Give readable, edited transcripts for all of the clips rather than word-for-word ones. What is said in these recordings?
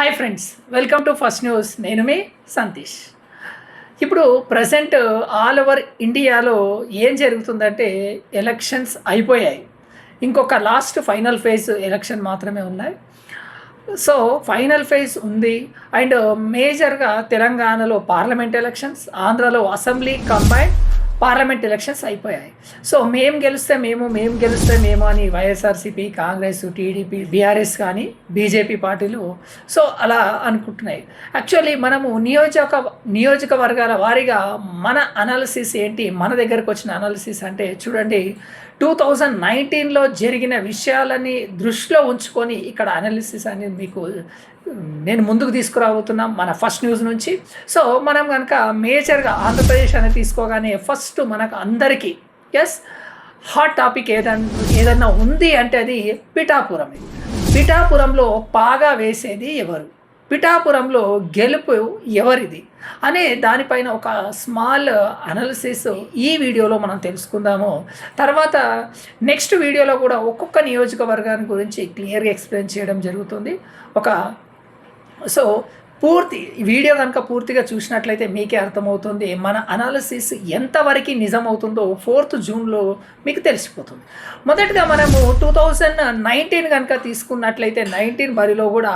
Hi friends, welcome to first news. నేను మీ సంతీష్. ఇప్పుడు present all over ఇండియాలో ఏం జరుగుతుందంటే ఎలక్షన్స్ అయిపోయాయి. ఇంకొక లాస్ట్ ఫైనల్ ఫేజ్ ఎలక్షన్ మాత్రమే ఉన్నాయి. సో ఫైనల్ ఫేజ్ ఉంది. అండ్ మేజర్గా తెలంగాణలో పార్లమెంట్ ఎలక్షన్స్, ఆంధ్రాలో అసెంబ్లీ కంబైన్డ్ పార్లమెంట్ ఎలక్షన్స్ అయిపోయాయి. సో మేము గెలిస్తే మేము అని వైఎస్ఆర్సీపీ, కాంగ్రెస్, టీడీపీ, బీఆర్ఎస్ కానీ బీజేపీ పార్టీలు సో అలా అనుకుంటున్నాయి. యాక్చువల్లీ మనము నియోజకవర్గాల వారీగా మన అనాలిసిస్ ఏంటి, మన దగ్గరకు వచ్చిన అనాలిసిస్ అంటే చూడండి, 2019లో జరిగిన విషయాలని దృష్టిలో ఉంచుకొని ఇక్కడ అనాలిసిస్ అనేది మీకు నేను ముందుకు తీసుకురాబోతున్నాం మన ఫస్ట్ న్యూస్ నుంచి. సో మనం కనుక మేజర్గా ఆంధ్రప్రదేశ్ అనేది తీసుకోగానే ఫస్ట్ మనకు అందరికీ హాట్ టాపిక్ ఏదన్నా ఉంది అంటే అది పిఠాపురం. పిఠాపురంలో పాగా వేసేది ఎవరు, పిఠాపురంలో గెలుపు ఎవరిది అనే దానిపైన ఒక స్మాల్ అనాలిసిస్ ఈ వీడియోలో మనం తెలుసుకుందాము. తర్వాత నెక్స్ట్ వీడియోలో కూడా ఒక్కొక్క నియోజకవర్గాన్ని గురించి క్లియర్గా ఎక్స్ప్లెయిన్ చేయడం జరుగుతుంది. సో పూర్తి వీడియో కనుక పూర్తిగా చూసినట్లయితే మీకే అర్థమవుతుంది మన అనాలిసిస్ ఎంతవరకు నిజమవుతుందో 4th జూన్లో మీకు తెలిసిపోతుంది. మొదటగా మనము 2019 కనుక తీసుకున్నట్లయితే 19 బరిలో కూడా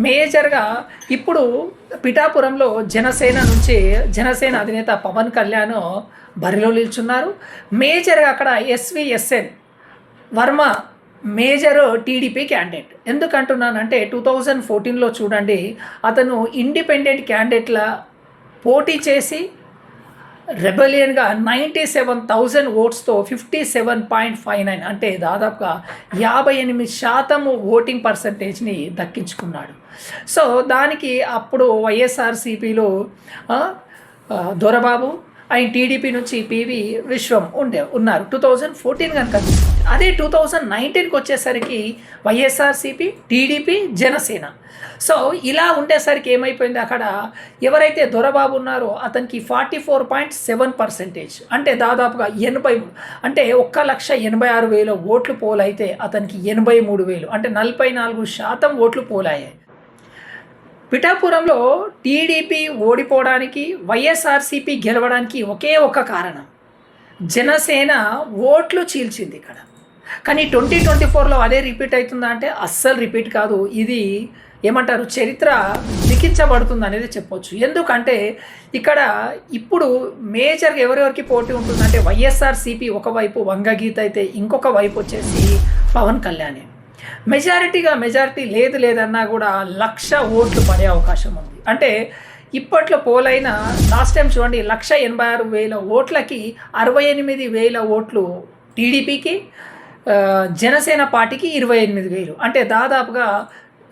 మేజర్గా ఇప్పుడు పిఠాపురంలో జనసేన అధినేత పవన్ కళ్యాణ్ బరిలో నిల్చున్నారు. మేజర్గా అక్కడ SVSN Varma major TDP candidate. ఎందుకంటున్నానంటే 2014లో చూడండి, అతను ఇండిపెండెంట్ క్యాండిడేట్ల పోటీ చేసి రెబలియన్గా 97,000 ఓట్స్తో 57.59 అంటే దాదాపుగా 58% ఓటింగ్ పర్సంటేజ్ని దక్కించుకున్నాడు. సో దానికి అప్పుడు వైఎస్ఆర్సీపీలో దొరబాబు అండ్ టీడీపీ నుంచి పివి విశ్వం ఉన్నారు 2014 కనుక. అదే 2019కి వచ్చేసరికి వైఎస్ఆర్సీపీ, టీడీపీ, జనసేన. సో ఇలా ఉండేసరికి ఏమైపోయింది, అక్కడ ఎవరైతే దొరబాబు ఉన్నారో అతనికి 44.7% అంటే దాదాపుగా 80 అంటే 1,86,000 ఓట్లు పోలైతే అతనికి 83,000 అంటే 44% ఓట్లు పోలయ్యాయి. పిఠాపురంలో టీడీపీ ఓడిపోవడానికి, వైఎస్ఆర్సీపీ గెలవడానికి ఒకే ఒక కారణం, జనసేన ఓట్లు చీల్చింది ఇక్కడ. కానీ 2024లో అదే రిపీట్ అవుతుందా అంటే అస్సలు రిపీట్ కాదు. ఇది ఏమంటారు, చరిత్ర లిఖించబడుతుంది అనేది చెప్పొచ్చు. ఎందుకంటే ఇక్కడ ఇప్పుడు మేజర్గా ఎవరెవరికి పోటీ ఉంటుందంటే వైఎస్ఆర్సీపీ ఒకవైపు వంగగీత అయితే ఇంకొక వైపు వచ్చేసి పవన్ కళ్యాణ్. మెజారిటీ లేదన్నా కూడా 1,00,000 ఓట్లు పడే అవకాశం ఉంది. అంటే ఇప్పట్లో పోలైన లాస్ట్ టైం చూడండి 1,86,000 ఓట్లకి 68,000 ఓట్లు టీడీపీకి, జనసేన పార్టీకి 28,000 అంటే దాదాపుగా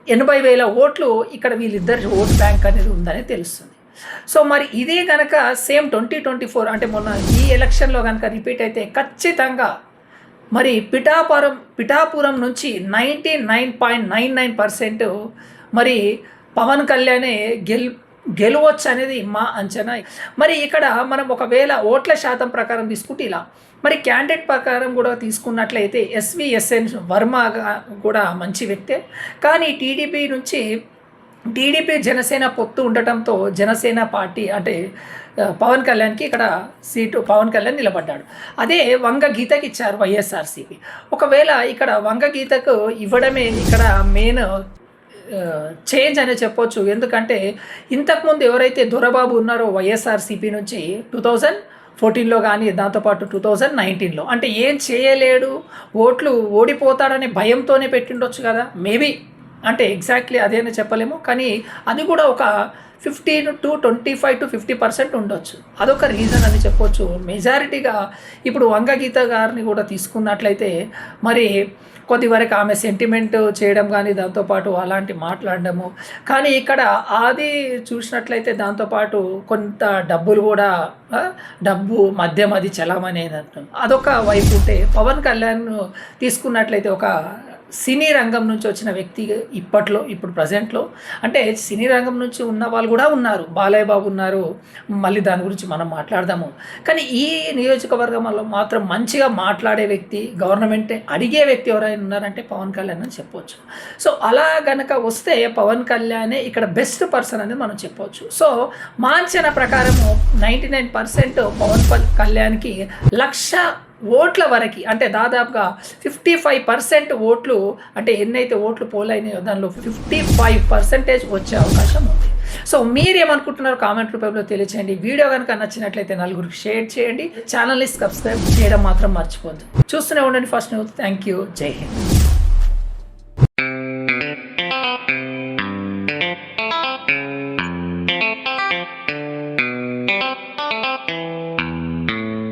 80,000 ఓట్లు ఇక్కడ వీళ్ళిద్దరి ఓట్ బ్యాంక్ అనేది ఉందని తెలుస్తుంది. సో మరి ఇదే కనుక సేమ్ 2024 అంటే మొన్న ఈ ఎలక్షన్లో కనుక రిపీట్ అయితే ఖచ్చితంగా మరి పిఠాపురం నుంచి 99.99% మరి పవన్ కళ్యాణే గెలవచ్చు అనేది మా అంచనా. మరి ఇక్కడ మనం ఒకవేళ ఓట్ల శాతం ప్రకారం తీసుకుంటే ఇలా, మరి క్యాండిడేట్ ప్రకారం కూడా తీసుకున్నట్లయితే ఎస్విఎస్ఎన్ వర్మ కూడా మంచి వ్యక్తే. కానీ టీడీపీ జనసేన పొత్తు ఉండటంతో జనసేన పార్టీ అంటే పవన్ కళ్యాణ్కి ఇక్కడ సీటు పవన్ కళ్యాణ్ నిలబడ్డాడు. అదే వంగగీతకి ఇచ్చారు వైఎస్ఆర్సీపీ. ఒకవేళ ఇక్కడ వంగగీతకు ఇవ్వడమే ఇక్కడ మెయిన్ చేంజ్ అనే చెప్పొచ్చు. ఎందుకంటే ఇంతకుముందు ఎవరైతే దొరబాబు ఉన్నారో వైఎస్ఆర్సీపీ నుంచి 2014లో కానీ దాంతోపాటు 2019లో అంటే ఏం చేయలేడు, ఓట్లు ఓడిపోతాడనే భయంతోనే పెట్టిండొచ్చు కదా మేబీ, అంటే ఎగ్జాక్ట్లీ అదేనే చెప్పలేము. కానీ అది కూడా ఒక 25 to 50% ఉండొచ్చు. అదొక రీజన్ అని చెప్పొచ్చు. మెజారిటీగా ఇప్పుడు వంగగీత గారిని కూడా తీసుకున్నట్లయితే మరి కొద్ది వరకు ఆమె సెంటిమెంట్ చేయడం కానీ దాంతోపాటు అలాంటి మాట్లాడడము, కానీ ఇక్కడ అది చూసినట్లయితే దాంతోపాటు కొంత డబ్బులు కూడా డబ్బు మద్యం అది చలామణి అంటుంది. అదొక వైపు ఉంటే పవన్ కళ్యాణ్ తీసుకున్నట్లయితే ఒక సినీ రంగం నుంచి వచ్చిన వ్యక్తి ఇప్పుడు ప్రజెంట్లో అంటే సినీ రంగం నుంచి ఉన్న వాళ్ళు కూడా ఉన్నారు. బాలయ్య బాబు ఉన్నారు. మళ్ళీ దాని గురించి మనం మాట్లాడదాము. కానీ ఈ నియోజకవర్గంలో మాత్రం మంచిగా మాట్లాడే వ్యక్తి, గవర్నమెంట్ అడిగే వ్యక్తి ఎవరైనా ఉన్నారంటే పవన్ కళ్యాణ్ అని చెప్పవచ్చు. సో అలా గనక వస్తే పవన్ కళ్యాణే ఇక్కడ బెస్ట్ పర్సన్ అనేది మనం చెప్పవచ్చు. సో మా అంచనా ప్రకారము 99% పవన్ కళ్యాణ్కి 1,00,000 ఓట్ల వరకు అంటే దాదాపుగా 55% ఓట్లు అంటే ఎన్నైతే ఓట్లు పోలైనాయో దానిలో 55% వచ్చే అవకాశం ఉంది. సో మీరేమనుకుంటున్నారో కామెంట్ రూపంలో తెలియచేయండి. వీడియో కనుక నచ్చినట్లయితే నలుగురికి షేర్ చేయండి. ఛానల్ని సబ్స్క్రైబ్ చేయడం మాత్రం మర్చిపోద్దు. చూస్తూనే ఉండండి ఫస్ట్ న్యూస్. Thank you. జై హింద్.